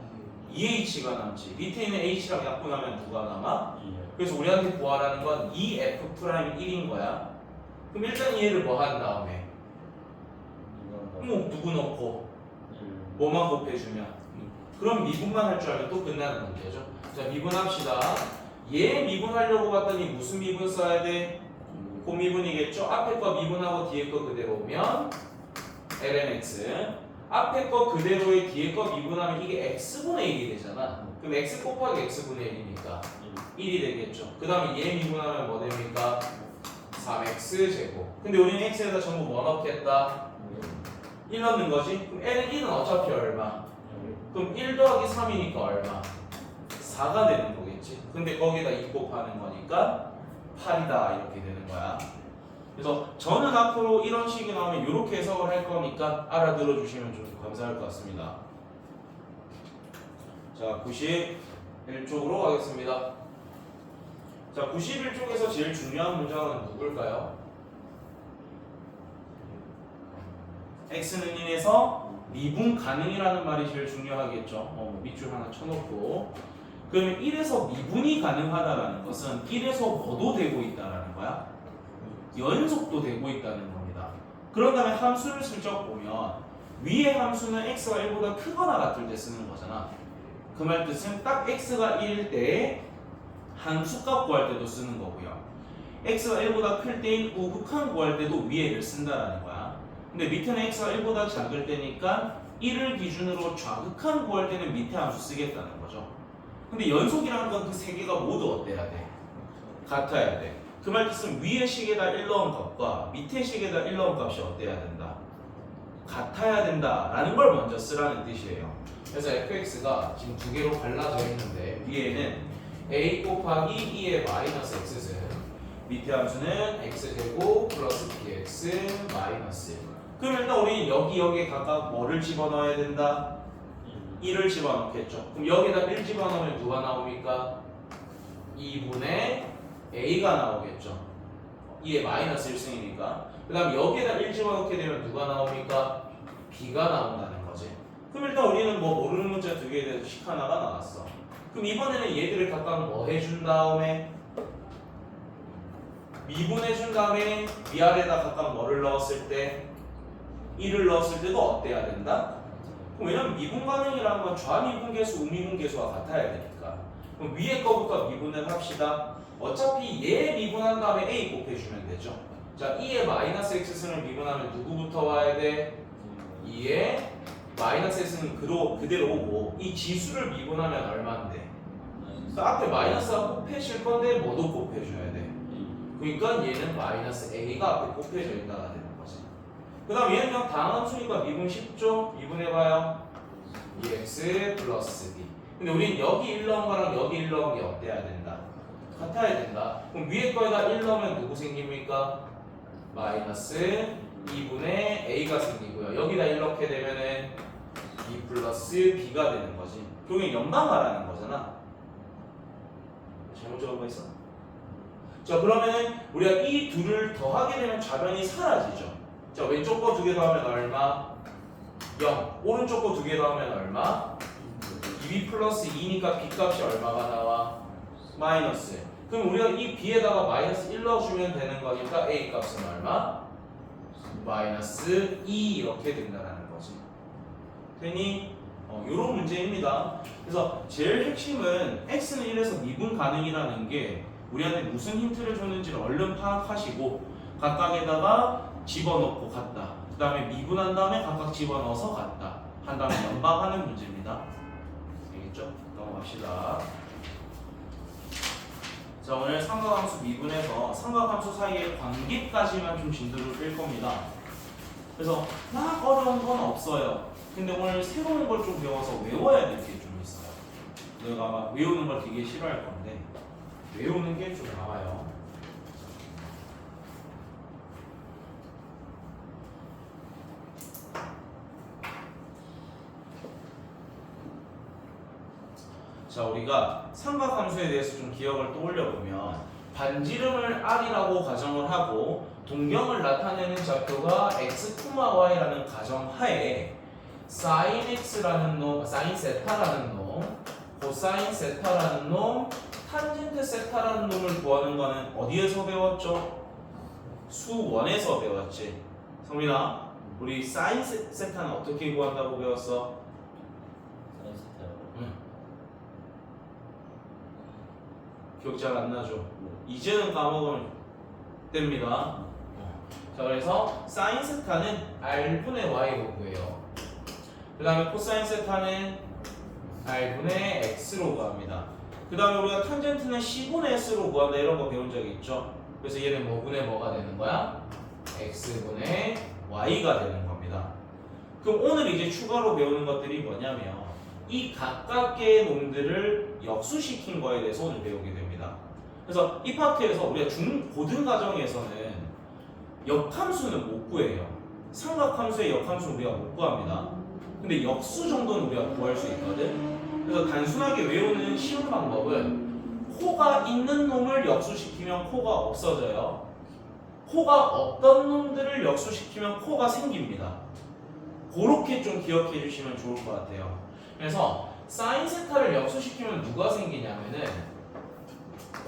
2h가 남지. 밑에 있는 h랑 약분하면 누가 남아? 그래서 우리한테 구하라는 건 2f 프라임 1인 거야. 그럼 일단 얘를 뭐 한 다음에 누구 넣고 뭐만 곱해주면 그럼 미분만 할 줄 알면 또 끝나는 문제죠. 자, 미분합시다. 얘 미분하려고 봤더니 무슨 미분 써야 돼? 고미분이겠죠. 앞에 거 미분하고 뒤에 거 그대로 오면 lnx. 앞에 거 그대로에 뒤에 거 미분하면 이게 x분의 1이 되잖아. 그럼 x 곱하기 x분의 1이니까 1이 되겠죠. 그 다음에 얘 미분하면 뭐 됩니까? 3x 제곱. 근데 우리는 x에다 전부 뭐 넣겠다? 1 넣는 거지? 그럼 l은 1은 어차피 얼마? 그럼 1 더하기 3이니까 얼마? 4가 되는 거겠지. 근데 거기다 2 곱하는 거니까 8이다 이렇게 되는 거야. 그래서 저는 앞으로 이런 식이 나오면 이렇게 해석을 할 거니까 알아들어 주시면 좀 감사할 것 같습니다. 자, 91쪽으로 가겠습니다. 자, 91쪽에서 제일 중요한 문장은 누굴까요? x는 1에서 미분 가능이라는 말이 제일 중요하겠죠. 밑줄 하나 쳐놓고. 그러면 1에서 미분이 가능하다라는 것은 1에서 뭐도 되고 있다라는 거야? 연속도 되고 있다는 겁니다. 그런 다음에 함수를 슬쩍 보면 위의 함수는 x가 1보다 크거나 같을 때 쓰는 거잖아. 그 말 뜻은 딱 x가 1일 때 함수값 구할 때도 쓰는 거고요. x가 1보다 클 때인 우극한 구할 때도 위에를 쓴다라는 거야. 근데 밑에는 x가 1보다 작을 때니까 1을 기준으로 좌극한 구할 때는 밑에 함수 쓰겠다는 거죠. 근데 연속이라는 건 그 세 개가 모두 어때야 돼? 같아야 돼. 그 말 뜻은 위의 식에다 1 넣은 값과 밑에 식에다 1 넣은 값이 어때야 된다? 같아야 된다라는 걸 먼저 쓰라는 뜻이에요. 그래서 fx가 지금 두 개로 갈라져 있는데 위에는 a 곱하기 2의 마이너스 x승, 밑에 함수는 x제곱 플러스 bx 마이너스. 그럼 일단 우리 여기에 각각 뭐를 집어넣어야 된다? 1을 집어넣겠죠. 그럼 여기다 1 집어넣으면 누가 나옵니까? 2분의 a가 나오겠죠. 2의 마이너스 1승이니까. 그 다음 여기에다 1 집어넣게 되면 누가 나옵니까? b가 나온다는 거지. 그럼 일단 우리는 뭐 모르는 문자 두 개에 대해서 식 하나가 나왔어. 그럼 이번에는 얘들을 각각 뭐 해준 다음에 미분해준 다음에 위아래에다 각각 뭐를 넣었을 때 1을 넣었을 때도 어때야 된다? 왜냐면 미분 가능이라는 건 좌미분계수, 우미분계수와 같아야 되니까. 그럼 위에 거부터 미분을 합시다. 어차피 얘 미분한 다음에 a 곱해주면 되죠. 자, 2의 마이너스 x승을 미분하면 누구부터 와야 돼? 2의 마이너스 x는 그대로 오고 이 지수를 미분하면 얼마인데? 그러니까 앞에 마이너스가 곱해질 건데 뭐도 곱해줘야 돼. 그러니까 얘는 마이너스 a가 앞에 곱해져 있다가 되는 거지. 그 다음 얘는 그냥 당함수니까 미분 쉽죠? 미분해봐요. 2x 플러스 b. 근데 우린 여기 1 넣은 거랑 여기 1 넣은 게 어때야 된다? 같아야 된다. 그럼 위에 거에다 1 넣으면 누구 생깁니까? 마이너스 2분의 a가 생기고요. 여기다 1 넣게 되면은 2 플러스 b가 되는 거지. 결국엔 연방하라는 거잖아. 잘못 적은 거 있어? 자, 그러면은 우리가 이 둘을 더하게 되면 좌변이 사라지죠. 자, 왼쪽 거 두 개 더하면 얼마? 0. 오른쪽 거 두 개 더하면 얼마? 2b 플러스 2니까 b 값이 얼마가 나와? 마이너스. 그럼 우리가 이 b에다가 마이너스 1 넣어주면 되는 거니까 a 값은 얼마? 마이너스 2 이렇게 된다는 거지. 되니? 이런 문제입니다. 그래서 제일 핵심은 x는 1에서 미분 가능이라는 게 우리한테 무슨 힌트를 줬는지를 얼른 파악하시고 각각에다가 집어넣고 갔다. 그 다음에 미분한 다음에 각각 집어넣어서 갔다. 한 다음에 연방하는 문제입니다. 알겠죠? 넘어갑시다. 자, 오늘 삼각함수 미분에서 삼각함수 사이의 관계까지만 좀 진도를 뺄 겁니다. 그래서 막 어려운 건 없어요. 근데 오늘 새로운 걸 좀 배워서 외워야 될 게 좀 있어요. 내가 막 외우는 걸 되게 싫어할 건데 외우는 게 좀 나와요. 자, 우리가 삼각함수에 대해서 좀 기억을 떠올려 보면 반지름을 r이라고 가정을 하고 동경을 나타내는 좌표가 x, y라는 가정하에 sin x라는 놈, sin 세타라는 놈, 코사인 세타라는 놈, 탄젠트 세타라는 놈을 구하는 거는 어디에서 배웠죠? 수원에서 배웠지. 성민아, 우리 sin 세타는 어떻게 구한다고 배웠어? 기억 잘 안 나죠? 이제는 까먹으면 됩니다. 자, 그래서 사인 세타는 r분의 y로 구해요. 그 다음에 코사인 세타는 r분의 x로 구합니다. 그 다음에 우리가 탄젠트는 c분의 s로 구한다 이런 거 배운 적이 있죠? 그래서 얘는 뭐분의 뭐가 되는 거야? x분의 y가 되는 겁니다. 그럼 오늘 이제 추가로 배우는 것들이 뭐냐면 이 각각의 놈들을 역수시킨 거에 대해서 오늘 배우게 됩니다. 그래서 이 파트에서 우리가 고등 과정에서는 역함수는 못 구해요. 삼각함수의 역함수는 우리가 못 구합니다. 근데 역수 정도는 우리가 구할 수 있거든. 그래서 단순하게 외우는 쉬운 방법은 코가 있는 놈을 역수시키면 코가 없어져요. 코가 없던 놈들을 역수시키면 코가 생깁니다. 그렇게 좀 기억해 주시면 좋을 것 같아요. 그래서 사인 세타를 역수시키면 누가 생기냐면은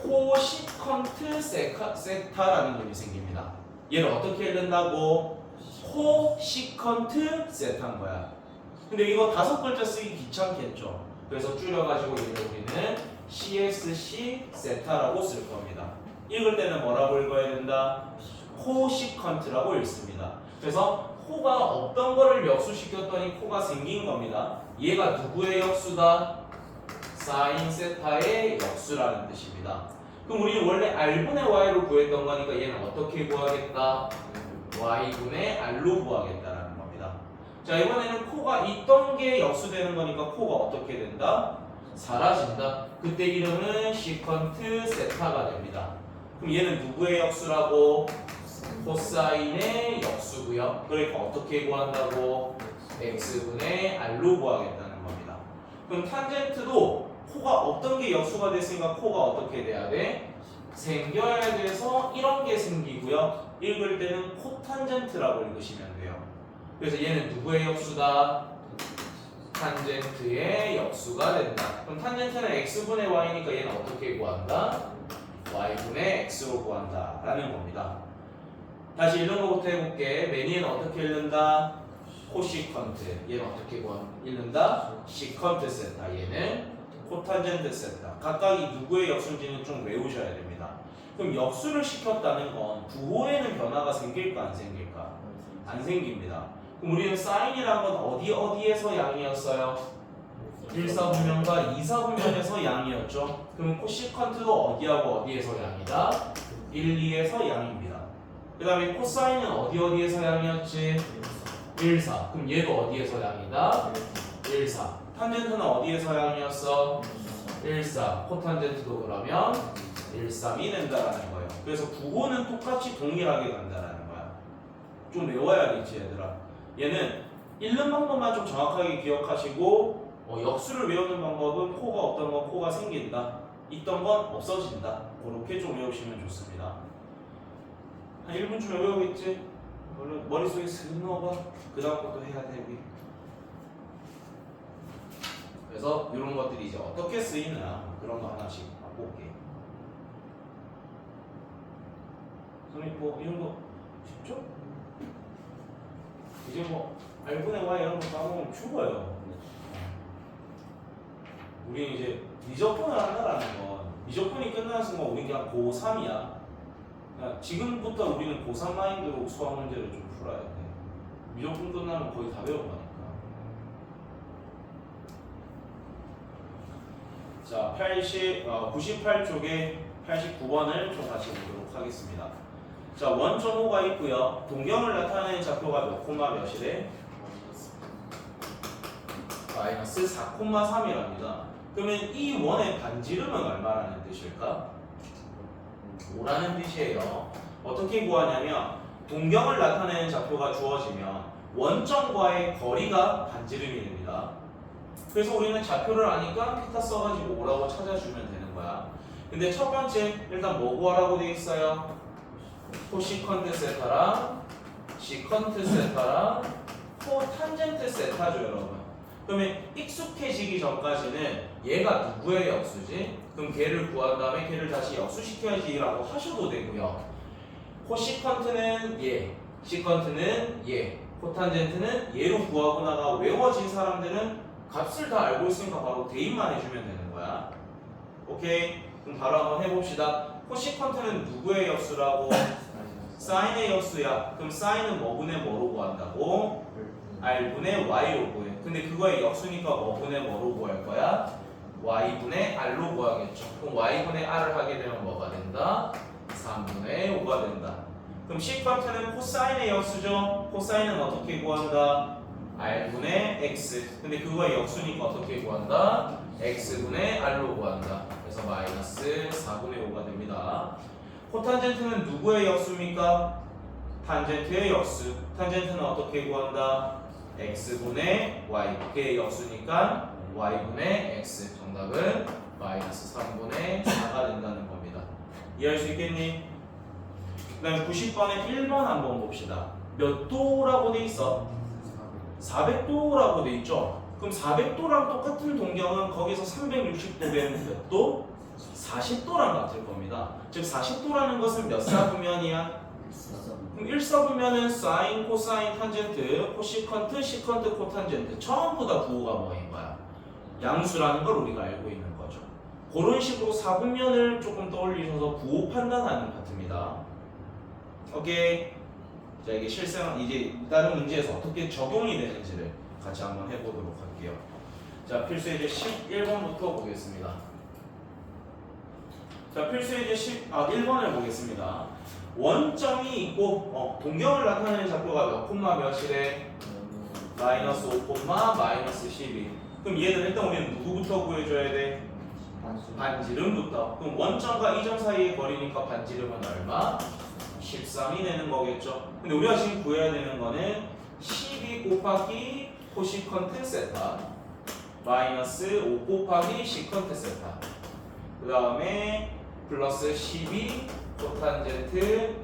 코시컨트 세타라는 놈이 생깁니다. 얘를 어떻게 읽는다고? 코시컨트 세타인 거야. 근데 이거 5글자 쓰기 귀찮겠죠. 그래서 줄여가지고 얘를 우리는 CSC 세타라고 쓸 겁니다. 읽을 때는 뭐라고 읽어야 된다? 코시컨트라고 읽습니다. 그래서 코가 없던 거를 역수시켰더니 코가 생긴 겁니다. 얘가 누구의 역수다? 사인 세타의 역수라는 뜻입니다. 그럼 우리는 원래 r분의 y로 구했던 거니까 얘는 어떻게 구하겠다? y분의 r로 구하겠다라는 겁니다. 자, 이번에는 코가 있던 게 역수되는 거니까 코가 어떻게 된다? 사라진다. 그때 이름은 시컨트 세타가 됩니다. 그럼 얘는 누구의 역수라고? 코사인의 역수고요. 그러니까 어떻게 구한다고? x분의 r로 구하겠다는 겁니다. 그럼 탄젠트도 코가 없던 게 역수가 됐으니까 코가 어떻게 돼야 돼? 생겨야 돼서 이런 게 생기고요. 읽을 때는 코탄젠트라고 읽으시면 돼요. 그래서 얘는 누구의 역수다? 탄젠트의 역수가 된다. 그럼 탄젠트는 x분의 y니까 얘는 어떻게 구한다? y분의 x로 구한다 라는 겁니다. 다시 읽는 거부터 해볼게. 매니에는 어떻게 읽는다? 코시컨트. 얘는 어떻게 읽는다? 시컨트 세타. 얘는 코탄젠트 세타. 각각이 누구의 역수인지는 좀 외우셔야 됩니다. 그럼 역수를 시켰다는 건 부호에는 변화가 생길까 안 생길까? 안 생깁니다. 그럼 우리는 사인이란 건 어디에서 양이었어요? 1사분면과 2사분면에서 양이었죠. 그럼 코시컨트도 어디하고 어디에서 양이다? 1, 2에서 양입니다. 그 다음에 코사인은 어디에서 양이었지? 1, 4. 그럼 얘도 어디에서 양이다? 1, 4. 탄젠트는 어디에서 양이었어? 1, 4. 코탄젠트도 그러면 1, 3이 된다라는 거예요. 그래서 부호는 똑같이 동일하게 간다라는 거야. 좀 외워야겠지 얘들아. 얘는 읽는 방법만 좀 정확하게 기억하시고 역수를 외우는 방법은 코가 없던 건 코가 생긴다. 있던 건 없어진다. 그렇게 좀 외우시면 좋습니다. 한 1분쯤에 외우겠지? 얼른 머릿속에 슥 넣어봐. 그 다음 것도 해야 돼 우리. 그래서 이런 것들이 이제 어떻게 쓰이느냐 그런 거 하나씩 바꿔볼게. 선생님 뭐 이런 거 쉽죠? 이제 뭐 r분의 y 이런 거 까먹으면 죽어요. 우리는 이제 미적분을 한다라는 건 미적분이 끝나는 순간 우리는 그냥 고3이야. 지금부터 우리는 고3 마인드로 수학 문제를 좀 풀어야 돼. 미적분 끝나면 거의 다 배운 거니까. 자, 98쪽에 89번을 좀 같이 보도록 하겠습니다. 자, 1.5가 있고요. 동경을 나타내는 좌표가 몇 콤마 몇이래? 마이너스 4,3이랍니다. 그러면 이 원의 반지름은 얼마라는 뜻일까? 5라는 뜻이에요. 어떻게 구하냐면 동경을 나타내는 좌표가 주어지면 원점과의 거리가 반지름이 됩니다. 그래서 우리는 좌표를 아니까 피타 써가지고 5라고 찾아주면 되는 거야. 근데 첫 번째 일단 뭐 구하라고 되어 있어요? 코시컨트 세타랑 시컨트 세타랑 코탄젠트 세타죠, 여러분. 그러면 익숙해지기 전까지는 얘가 누구의 역수지? 그럼 걔를 구한 다음에 걔를 다시 역수시켜야지 라고 하셔도 되고요. 코시컨트는 얘, 시컨트는 얘, 코탄젠트는 얘로 구하거나가 외워진 사람들은 값을 다 알고 있으니까 바로 대입만 해주면 되는 거야. 오케이? 그럼 바로 한번 해봅시다. 코시컨트는 누구의 역수라고? 사인의 역수야. 그럼 사인은 뭐분의 뭐로 구한다고? R분의 Y로 구해. 근데 그거의 역수니까 뭐분의 뭐로 구할 거야? Y분의 R로 구하겠죠. 그럼 Y분의 R을 하게 되면 뭐가 된다? 3분의 5가 된다. 그럼 시컨트는 코사인의 역수죠. 코사인은 어떻게 구한다? R분의 X. 근데 그거의 역수니까 어떻게 구한다? X분의 R로 구한다. 그래서 마이너스 4분의 5가 됩니다. 코탄젠트는 누구의 역수입니까? 탄젠트의 역수. 탄젠트는 어떻게 구한다? X분의 Y. 그게 역수니까 Y분의 X. 정답은 마이너스 3분의 4가 된다는 겁니다. 이해할 수 있겠니? 그 다음 90번에 1번 한번 봅시다. 몇 도라고 돼 있어? 400도라고 돼 있죠? 그럼 400도랑 똑같은 동경은 거기서 360도면 몇 도? 40도랑 같을 겁니다. 즉 40도라는 것은 몇 사분면이야? 그럼 1사분면은 사인, 코사인, 탄젠트, 코시컨트, 시컨트, 코탄젠트 전부 다 부호가 뭐인 거야? 양수라는 걸 우리가 알고 있는 거죠. 그런 식으로 사분면을 조금 떠올리셔서 부호 판단하는 파트입니다. 오케이. 자, 이게 실생 이제 다른 문제에서 어떻게 적용이 되는지를 같이 한번 해보도록 할게요. 자, 필수예제 11번부터 보겠습니다. 자, 필수예제 1번을 보겠습니다. 원점이 있고 동경을 나타내는 좌표가 몇 콤마 몇이래? 마이너스 5 콤마 마이너스 12. 그럼 얘는 일단 우리는 누구부터 구해줘야 돼? 반지름부터. 그럼 원점과 이 점 사이의 거리니까 반지름은 얼마? 13이 되는 거겠죠. 근데 우리가 지금 구해야 되는 거는 12 곱하기 코시컨트 세타 마이너스 5 곱하기 시컨트 세타 그 다음에 플러스 12 코탄젠트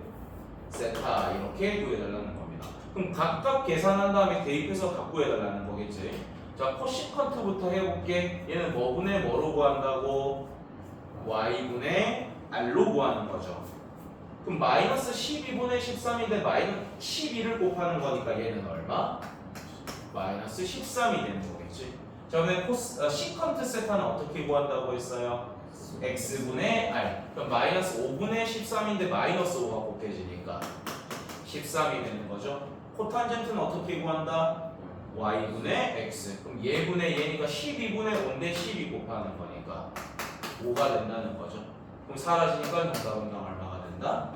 세타 이렇게 구해달라는 겁니다. 그럼 각각 계산한 다음에 대입해서 각 구해달라는 거겠지. 자, 코시컨트부터 해볼게. 얘는 뭐분의 뭐로 구한다고? Y분의 R로 구하는 거죠. 그럼 마이너스 12분의 13인데 마이너스 12를 곱하는 거니까 얘는 얼마? 마이너스 13이 되는 거겠지. 자, 그러면 시컨트 세타는 어떻게 구한다고 했어요? X분의 R. 그럼 마이너스 5분의 13인데 마이너스 5가 곱해지니까 13이 되는 거죠. 코탄젠트는 어떻게 구한다? Y분의 X. 그럼 얘분의 얘니까 12분의 5인데 12 곱하는 거니까 5가 된다는 거죠. 그럼 사라지니까 정답은 얼마가 된다?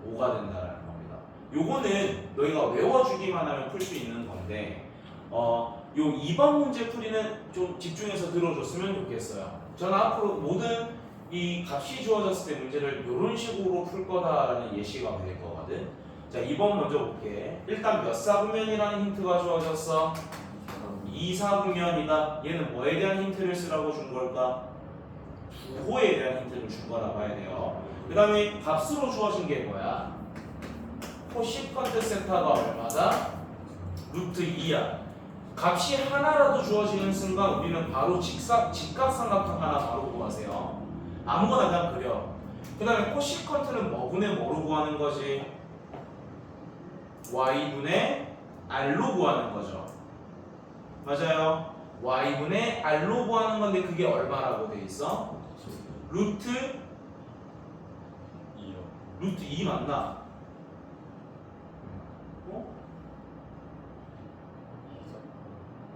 5가 된다는 겁니다. 요거는 너희가 외워주기만 하면 풀 수 있는 건데 요 2번 문제 풀이는 좀 집중해서 들어줬으면 좋겠어요. 저는 앞으로 모든 이 값이 주어졌을 때 문제를 이런 식으로 풀 거다라는 예시가 될 거거든. 자, 2번 먼저 볼게. 일단 몇 사분면이라는 힌트가 주어졌어? 2사분면이다. 얘는 뭐에 대한 힌트를 쓰라고 준 걸까? 부호에 대한 힌트를 준 거라 봐야 돼요. 그 다음에 값으로 주어진 게 뭐야? 코시컨트 세타가 얼마다? 루트 2야. 값이 하나라도 주어지는 순간 우리는 바로 직각삼각형 하나 바로 구하세요. 아무거나 그냥 그려. 그 다음에 코시컨트는 뭐분의 뭐로 구하는 거지? Y분의 R로 구하는 거죠. 맞아요. y분의 r로 구하는 건데 그게 얼마라고 돼 있어? 루트 2요. 루트 2 맞나? 어?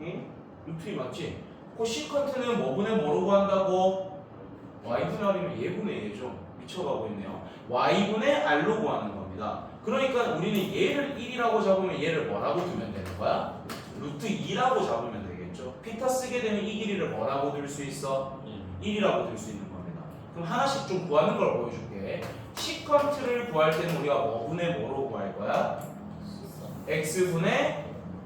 응? 루트 2 맞지? 코시컨트는 뭐분의 뭐로 구한다고? y분의 r이면 얘분의 얘죠. 미쳐가고 있네요. y분의 r로 구하는 겁니다. 그러니까 우리는 얘를 1이라고 잡으면 얘를 뭐라고 두면 되는 거야? 루트 2라고 잡으면 되겠죠. 피타 쓰게 되면 이 길이를 뭐라고 둘 수 있어? 1이라고 둘 수 있는 겁니다. 그럼 하나씩 좀 구하는 걸 보여줄게. 시컨트를 구할 때는 우리가 뭐분의 뭐로 구할 거야? x분의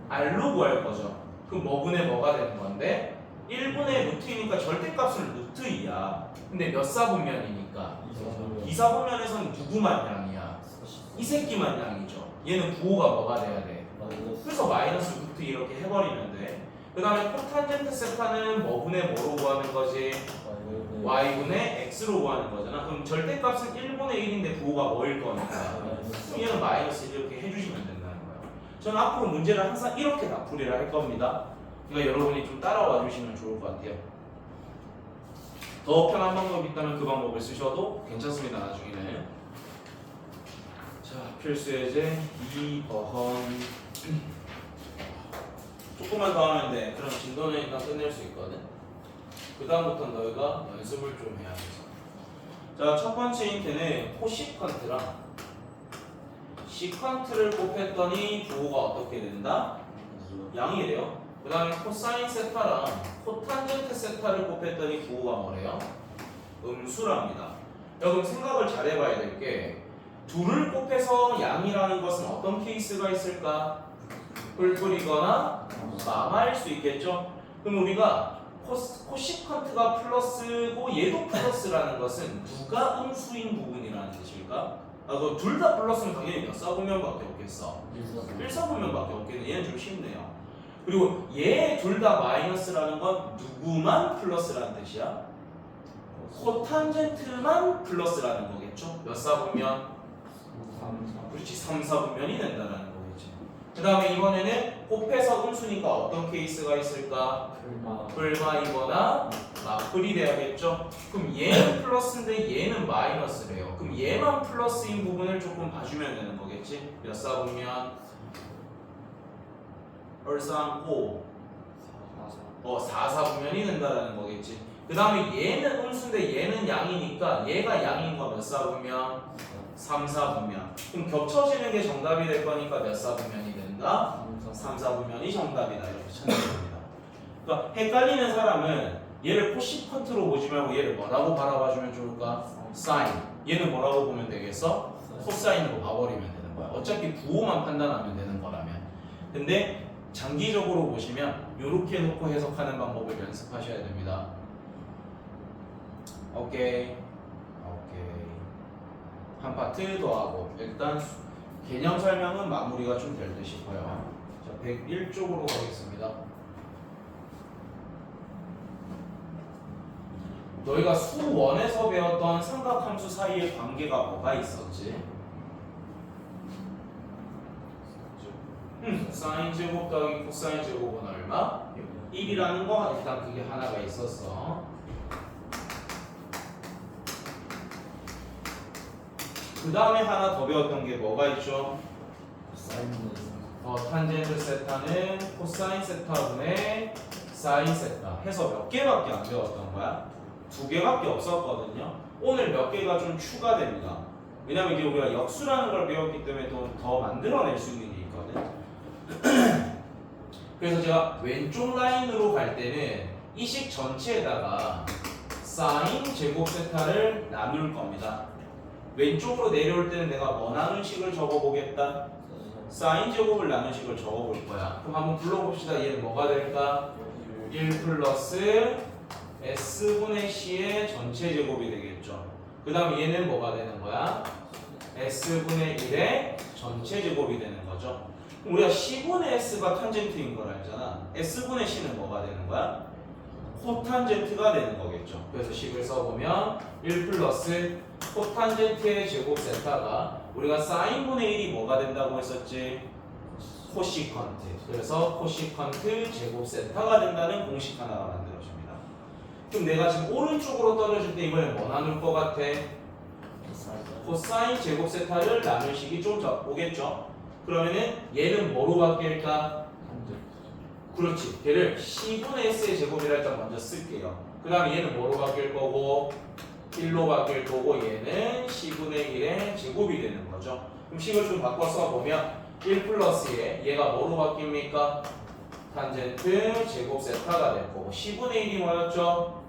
r로 구할 거죠. 그럼 뭐분의 뭐가 되는 건데? 1분의 루트이니까 절대값은 루트 2야. 근데 몇 사분면이니까? 2사분면에서는 누구만 양이야? 이 새끼만 양이죠. 얘는 부호가 뭐가 돼야 돼? 그래서 마이너스 루트 이렇게 해버리면 돼. 그 다음에 코탄젠트 세타는 뭐분의 뭐로 구하는 거지? y분의 x로 구하는 거잖아. 그럼 절대값은 1분의 1인데 부호가 뭐일 거니까? 그럼 얘는 마이너스 1 이렇게 해주시면 된다는 거예요. 저는 앞으로 문제를 항상 이렇게 다 풀이를 할 겁니다. 그러니까 여러분이 좀 따라와 주시면 좋을 것 같아요. 더 편한 방법이 있다면 그 방법을 쓰셔도 괜찮습니다. 나중에는. 자, 필수 예제 2번. 조금만 더 하면 돼. 그럼 진도는 일단 끝낼 수 있거든. 그 다음부터는 너희가 연습을 좀 해야 돼서. 자, 첫 번째 힌트는 코시컨트랑 시컨트를 곱했더니 부호가 어떻게 된다? 양이 돼요. 그 다음에 코사인 세타랑 코탄젠트 세타를 곱했더니 부호가 뭐래요? 음수랍니다. 여러분 생각을 잘 해봐야 될 게 둘을 곱해서 양이라는 것은 어떤 케이스가 있을까? 뿔뿔이거나 망할 수 있겠죠? 그럼 우리가 코시컨트가 플러스고 얘도 플러스라는 것은 누가 음수인 부분이라는 뜻일까? 둘 다 플러스는 당연히 몇 사분면밖에 없겠어? 1사분면밖에 없겠네. 얘는 좀 쉽네요. 그리고 얘 둘 다 마이너스라는 건 누구만 플러스라는 뜻이야? 코탄젠트만 플러스라는 거겠죠? 몇 사분면? 그렇지, 3사분면이 된다는 거겠지. 그 다음에 이번에는 곱해서 음수니까 어떤 케이스가 있을까? 불마이거나 맞불이 돼야겠죠? 그럼 얘는 플러스인데 얘는 마이너스래요. 그럼 얘만 플러스인 부분을 조금 봐주면 되는 거겠지? 몇 사분면? 얼쌍고 4사분면이 된다는 거겠지. 그 다음에 얘는 음수인데 얘는 양이니까 얘가 양인 거 몇 사분면? 3사분면. 그럼 겹쳐지는 게 정답이 될 거니까 몇 사분면이 된다? 3사분면이 정답이다. 이렇게 찾는 겁니다. 그러니까 헷갈리는 사람은 얘를 코시컨트로 보지 말고 얘를 뭐라고 바라봐주면 좋을까? 사인. 얘는 뭐라고 보면 되겠어? 코사인으로 봐버리면 되는 거야. 어차피 부호만 판단하면 되는 거라면. 근데 장기적으로 보시면 이렇게 놓고 해석하는 방법을 연습하셔야 됩니다. 오케이. 한 파트 더 하고 일단 개념 설명은 마무리가 좀 될 듯 싶어요. 자, 101쪽으로 가겠습니다. 너희가 수1에서 배웠던 삼각함수 사이의 관계가 뭐가 있었지? 사인 제곱 더하기 코사인 제곱은 얼마? 1이라는 거 일단 그게 하나가 있었어. 그 다음에 하나 더 배웠던 게 뭐가 있죠? 탄젠트 세타는 코사인 세타분의 사인 세타 해서 몇 개밖에 안 배웠던 거야? 2개밖에 없었거든요. 오늘 몇 개가 좀 추가됩니다. 왜냐면 이게 우리가 역수라는 걸 배웠기 때문에 더 만들어낼 수 있는 게 있거든. 그래서 제가 왼쪽 라인으로 갈 때는 이 식 전체에다가 사인 제곱 세타를 나눌 겁니다. 왼쪽으로 내려올 때는 내가 뭐 나눈 식을 적어보겠다. 사인 제곱을 나눈 식을 적어볼 거야. 그럼 한번 불러봅시다. 얘는 뭐가 될까? 1 플러스 S분의 C의 전체 제곱이 되겠죠. 그 다음 얘는 뭐가 되는 거야? S분의 1의 전체 제곱이 되는 거죠. 그럼 우리가 C분의 S가 탄젠트인 걸 알잖아. S분의 C는 뭐가 되는 거야? 코탄젠트가 되는 거겠죠. 그래서 식을 써보면 1 플러스 코탄젠트의 제곱 세타가 우리가 사인분의 1이 뭐가 된다고 했었지? 코시컨트. 그래서 코시컨트 제곱 세타가 된다는 공식 하나가 만들어집니다. 그럼 내가 지금 오른쪽으로 떨어질 때 이번에 뭐 나눌 것 같아? 코사인 제곱 세타를 나눌 식이 좀 더 오겠죠? 그러면은 얘는 뭐로 바뀔까? 그렇지. 걔를 C분의 S의 제곱이라 일단 먼저 쓸게요. 그 다음에 얘는 뭐로 바뀔 거고? 1로 바뀔 거고 얘는 C분의 1의 제곱이 되는 거죠. 그럼 식을 좀 바꿔 써보면 1 플러스 얘가 뭐로 바뀝니까? 탄젠트 제곱 세타가 될 거고 C분의 1이 뭐였죠?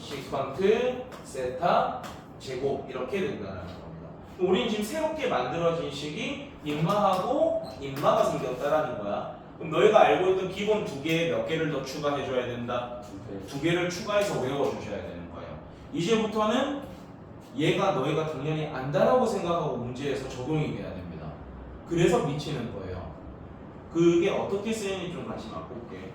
시컨트 세타 제곱 이렇게 된다는 겁니다. 우리는 지금 새롭게 만들어진 식이 인마하고 인마가 생겼다라는 거야. 그럼 너희가 알고 있던 기본 두 개에 몇 개를 더 추가해줘야 된다? 두 개를 추가해서 외워주셔야 되는 거예요. 이제부터는 얘가 너희가 당연히 안다라고 생각하고 문제에서 적용이 돼야 됩니다. 그래서 미치는 거예요. 그게 어떻게 쓰이는지 좀 다시 맛볼게.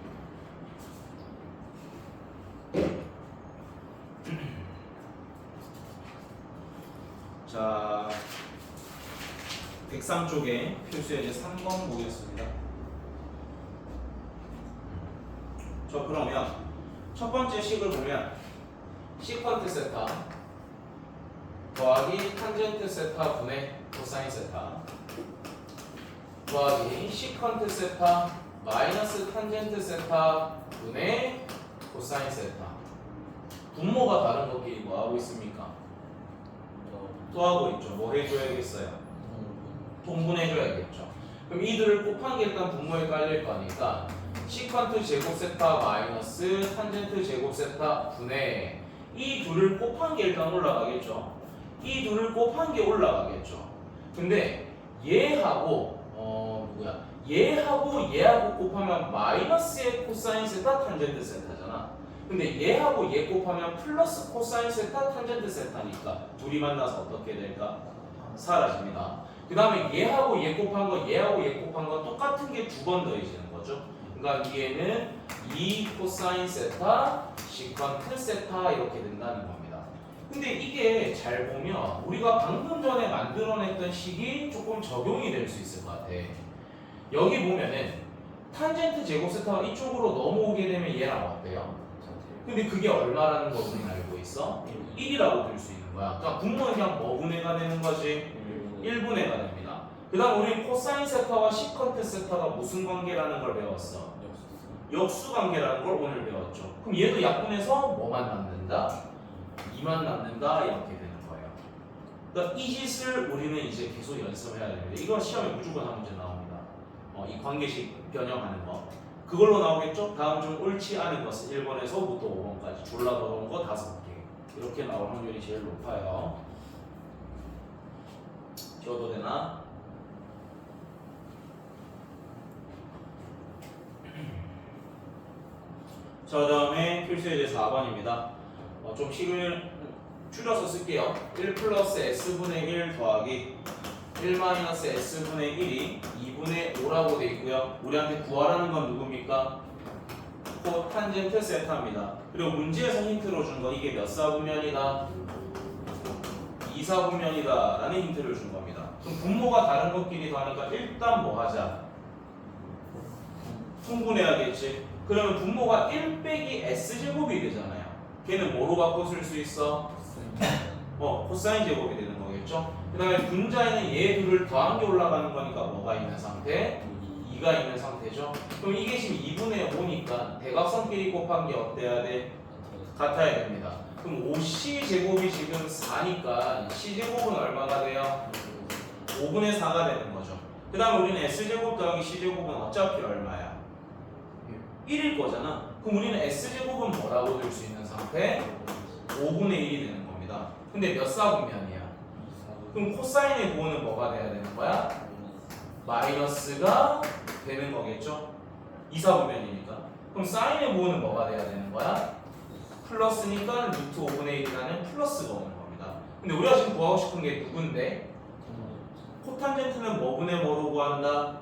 자, 103쪽에 필수의 이제 3번 보겠습니다. 저 그러면 첫 번째 식을 보면 시컨트 세타 더하기 탄젠트 세타 분의 코사인 세타 더하기 시컨트 세타 마이너스 탄젠트 세타 분의 코사인 세타. 분모가 다른 것끼리 뭐 하고 있습니까? 또 하고 있죠. 뭐 해줘야겠어요? 통분해줘야겠죠. 그럼 이들을 곱한 게 일단 분모에 깔릴 거니까 시컨트 제곱 세타 마이너스 탄젠트 제곱 세타 분의 이 둘을 곱한 게 일단 올라가겠죠. 이 둘을 곱한 게 올라가겠죠. 근데 얘하고 얘하고 곱하면 마이너스의 코사인 세타 탄젠트 세타잖아. 근데 얘하고 얘 곱하면 플러스 코사인 세타 탄젠트 세타니까 둘이 만나서 어떻게 될까? 사라집니다. 그 다음에 얘하고 얘 곱한 거 얘하고 얘 곱한 거 똑같은 게 두 번 더해지는 거죠. 그러니까 얘는 2 코사인 세타 시컨트 세타 이렇게 된다는 겁니다. 근데 이게 잘 보면 우리가 방금 전에 만들어냈던 식이 조금 적용이 될 수 있을 것 같아. 여기 보면은 탄젠트 제곱 세타가 이쪽으로 넘어오게 되면 얘랑 어때요? 근데 그게 얼마라는 걸 우리는 알고 있어? 1이라고 들 수 있는 거야. 그러니까 분모는 그냥 뭐 분해가 되는 거지? 1분해가 됩니다. 그 다음 우리 코사인 세타와 시컨트 세타가 무슨 관계라는 걸 배웠어? 역수 관계라는 걸 오늘 배웠죠. 그럼 얘도 약분해서 뭐만 남는다? 2만 남는다 이렇게 되는 거예요. 그러니까 이 짓을 우리는 이제 계속 연습해야 됩니다. 이건 시험에 무조건 한 문제 나옵니다. 이 관계식 변형하는 거. 그걸로 나오겠죠? 다음 중 옳지 않은 것은 1번에서부터 5번까지 졸라 더러운 거 5개 이렇게 나올 확률이 제일 높아요. 지워도 되나? 자, 다음에 필수의 이제 4번입니다. 좀 식을 줄여서 쓸게요. 1 플러스 s분의 1 더하기 1 마이너스 s분의 1이 2분의 5라고 돼 있고요. 우리한테 구하라는 건 누굽니까? 코탄젠트 세타입니다. 그리고 문제에서 힌트로 준 거 이게 몇 사분면이다? 2사분면이다 라는 힌트를 준 겁니다. 그럼 분모가 다른 것끼리 더하니까 일단 뭐 하자? 통분해야겠지. 그러면 분모가 1 빼기 s제곱이 되잖아요. 걔는 뭐로 바꿔 쓸 수 있어? 코사인 제곱이 되는 거겠죠. 그 다음에 분자에는 얘 둘을 더한 게 올라가는 거니까 뭐가 있는 상태? 2가 있는 상태죠. 그럼 이게 지금 2분의 5니까 대각선끼리 곱한 게 어때야 돼? 같아야 됩니다. 그럼 5c 제곱이 지금 4니까 c 제곱은 얼마가 돼요? 5분의 4가 되는 거죠. 그 다음에 우리는 s제곱 더하기 c제곱은 어차피 얼마야? 1일 거잖아. 그럼 우리는 s제곱은 뭐라고 들 수 있는 상태? 5분의 1이 되는 겁니다. 근데 몇 사분면이야? 그럼 코사인의 부호는 뭐가 돼야 되는 거야? 마이너스가 되는 거겠죠? 2사분면이니까. 그럼 사인의 부호는 뭐가 돼야 되는 거야? 플러스니까 루트 5분의 1이라는 플러스가 오는 겁니다. 근데 우리가 지금 구하고 싶은 게 누군데? 코탄젠트는 뭐분의 뭐로 구한다?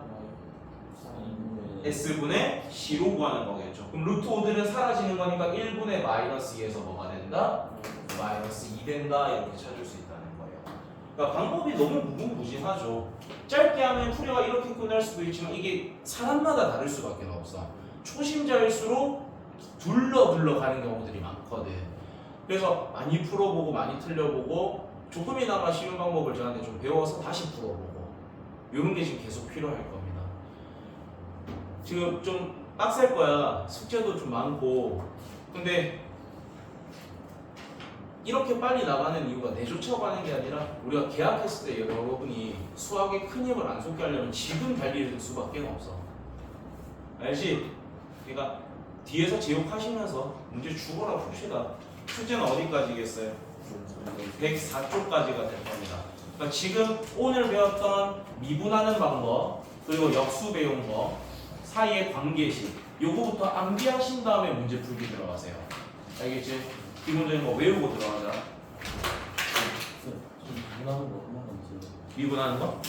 S분의 C로 구하는 거겠죠. 그럼 루트 5들은 사라지는 거니까 1분의 마이너스 2에서 뭐가 된다? 마이너스 2 된다 이렇게 찾을 수 있다는 거예요. 그러니까 방법이 너무 무궁무진하죠. 짧게 하면 풀이가 이렇게 끝날 수도 있지만 이게 사람마다 다를 수밖에 없어. 초심자일수록 둘러 가는 경우들이 많거든. 그래서 많이 풀어보고 많이 틀려보고 조금이나마 쉬운 방법을 저한테 좀 배워서 다시 풀어보고 이런 게 지금 계속 필요할 겁니다. 지금 좀 빡셀 거야. 숙제도 좀 많고. 근데 이렇게 빨리 나가는 이유가 내조차고 하는 게 아니라 우리가 계약했을 때 여러분이 수학에 큰 힘을 안 쏟게 하려면 지금 달릴 수밖에 없어. 알지? 그러니까 뒤에서 제욕하시면서 문제 죽어라 풉시다. 숙제는 어디까지겠어요? 104쪽까지가 될 겁니다. 그러니까 지금 오늘 배웠던 미분하는 방법 그리고 역수 배운 거 사이의 관계식 요거부터 암기하신 다음에 문제 풀기 들어가세요. 알겠지? 기본적인 거 외우고 들어가자. 좀 장난하는 거 한번 더. 미분하는 거?